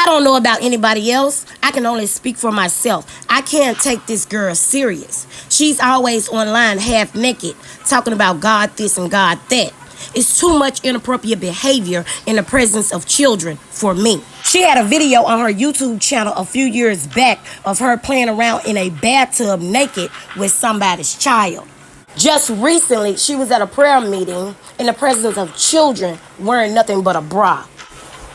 I don't know about anybody else. I can only speak for myself. I can't take this girl serious. She's always online half naked, talking about God this and God that. It's too much inappropriate behavior in the presence of children for me. She had a video on her YouTube channel a few years back of her playing around in a bathtub naked with somebody's child. Just recently, she was at a prayer meeting in the presence of children wearing nothing but a bra.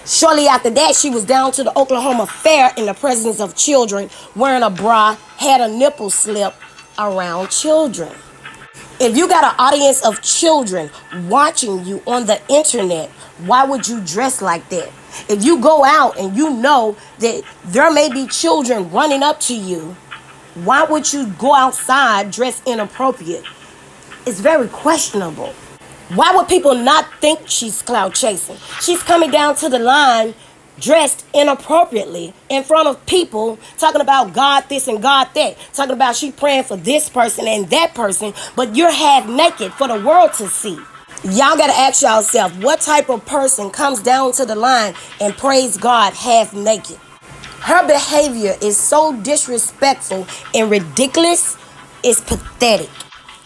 Shortly after that, she was down to the Oklahoma Fair in the presence of children wearing a bra, had a nipple slip around children. If you got an audience of children watching you on the internet, why would you dress like that? If you go out and you know that there may be children running up to you, why would you go outside dressed inappropriate? It's very questionable. Why would people not think she's clout chasing? She's coming down to the line dressed inappropriately in front of people, talking about God this and God that, talking about she praying for this person and that person, but you're half naked for the world to see. Y'all gotta ask yourself, what type of person comes down to the line and praise God half naked? Her behavior is so disrespectful and ridiculous, it's pathetic.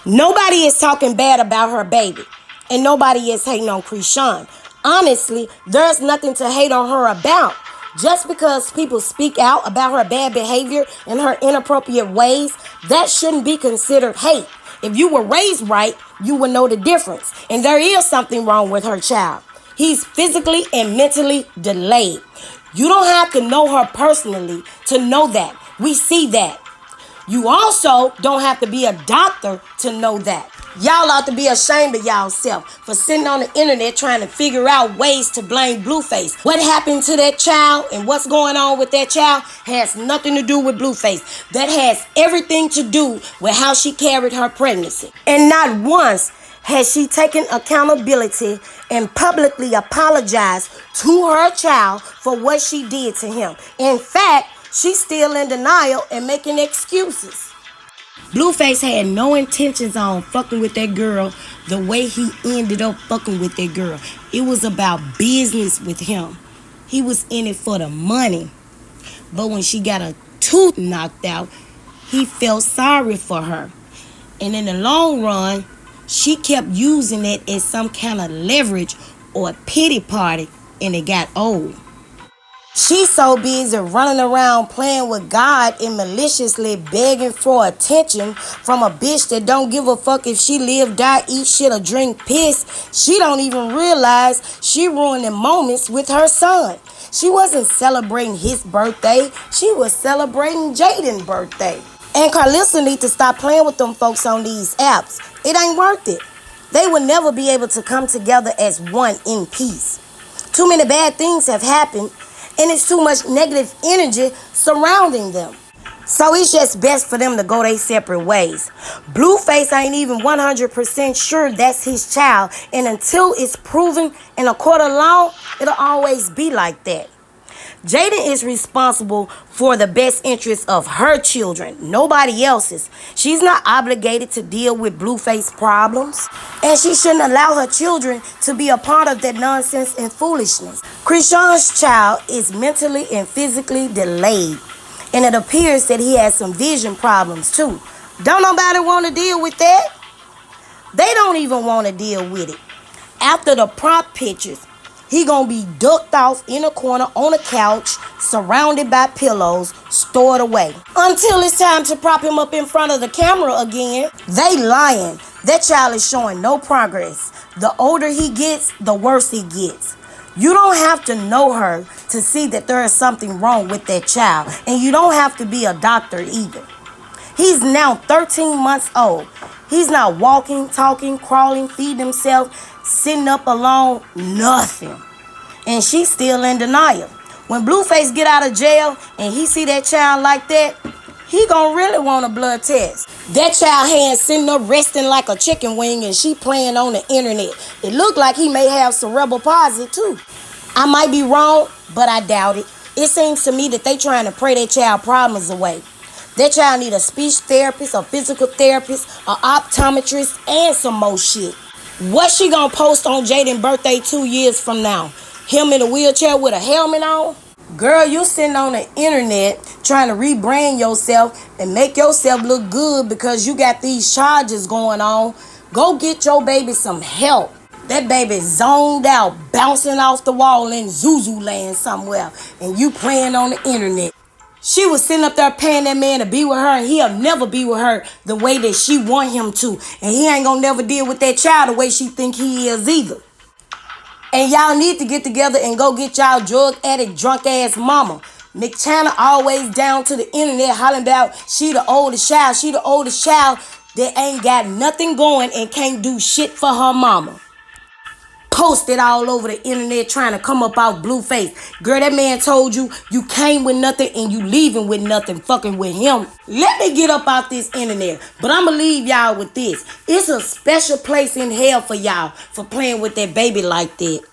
Nobody is talking bad about her baby, and nobody is hating on Chrisean. Honestly, there's nothing to hate on her about. Just because people speak out about her bad behavior and her inappropriate ways, that shouldn't be considered hate. If you were raised right, you would know the difference. And there is something wrong with her child. He's physically and mentally delayed. You don't have to know her personally to know that. We see that. You also don't have to be a doctor to know that. Y'all ought to be ashamed of y'allself for sitting on the internet trying to figure out ways to blame Blueface. What happened to that child and what's going on with that child has nothing to do with Blueface. That has everything to do with how she carried her pregnancy. And not once has she taken accountability and publicly apologized to her child for what she did to him. In fact, she's still in denial and making excuses. Blueface had no intentions on fucking with that girl the way he ended up fucking with that girl. It was about business with him. He was in it for the money. But when she got a tooth knocked out, he felt sorry for her. And in the long run, she kept using it as some kind of leverage or a pity party, and it got old. She's so busy running around playing with God and maliciously begging for attention from a bitch that don't give a fuck if she live, die, eat shit, or drink piss. She don't even realize she ruining moments with her son. She wasn't celebrating his birthday. She was celebrating Jaden's birthday. And Carlissa need to stop playing with them folks on these apps. It ain't worth it. They will never be able to come together as one in peace. Too many bad things have happened, and it's too much negative energy surrounding them. So it's just best for them to go their separate ways. Blueface ain't even 100% sure that's his child, and until it's proven in a court of law, it'll always be like that. Jaden is responsible for the best interests of her children, nobody else's. She's not obligated to deal with Blueface problems, and she shouldn't allow her children to be a part of that nonsense and foolishness. Chrisean's child is mentally and physically delayed, and it appears that he has some vision problems too. Don't nobody want to deal with that? They don't even want to deal with it. After the prop pictures, he gonna be ducked off in a corner on a couch, surrounded by pillows, stored away. Until it's time to prop him up in front of the camera again. They lying. That child is showing no progress. The older he gets, the worse he gets. You don't have to know her to see that there is something wrong with that child. And you don't have to be a doctor either. He's now 13 months old. He's not walking, talking, crawling, feeding himself, sitting up alone, nothing. And she's still in denial. When Blueface get out of jail and he see that child like that, he gonna really want a blood test. That child hand sitting up resting like a chicken wing and she playing on the internet. It look like he may have cerebral palsy too. I might be wrong, but I doubt it. It seems to me that they trying to pray their child problems away. That child need a speech therapist, a physical therapist, an optometrist, and some more shit. What she gonna post on Jaden's birthday 2 years from now? Him in a wheelchair with a helmet on? Girl, you sitting on the internet trying to rebrand yourself and make yourself look good because you got these charges going on. Go get your baby some help. That baby zoned out, bouncing off the wall in Zuzu land somewhere, and you playing on the internet. She was sitting up there paying that man to be with her, and he'll never be with her the way that she want him to. And he ain't gonna never deal with that child the way she think he is either. And y'all need to get together and go get y'all drug addict, drunk ass mama. McChanna always down to the internet hollering about she the oldest child. She the oldest child that ain't got nothing going and can't do shit for her mama. Posted all over the internet trying to come up out Blueface. Girl, that man told you you came with nothing and you leaving with nothing, fucking with him. Let me get up out this internet. But I'ma leave y'all with this. It's a special place in hell for y'all for playing with that baby like that.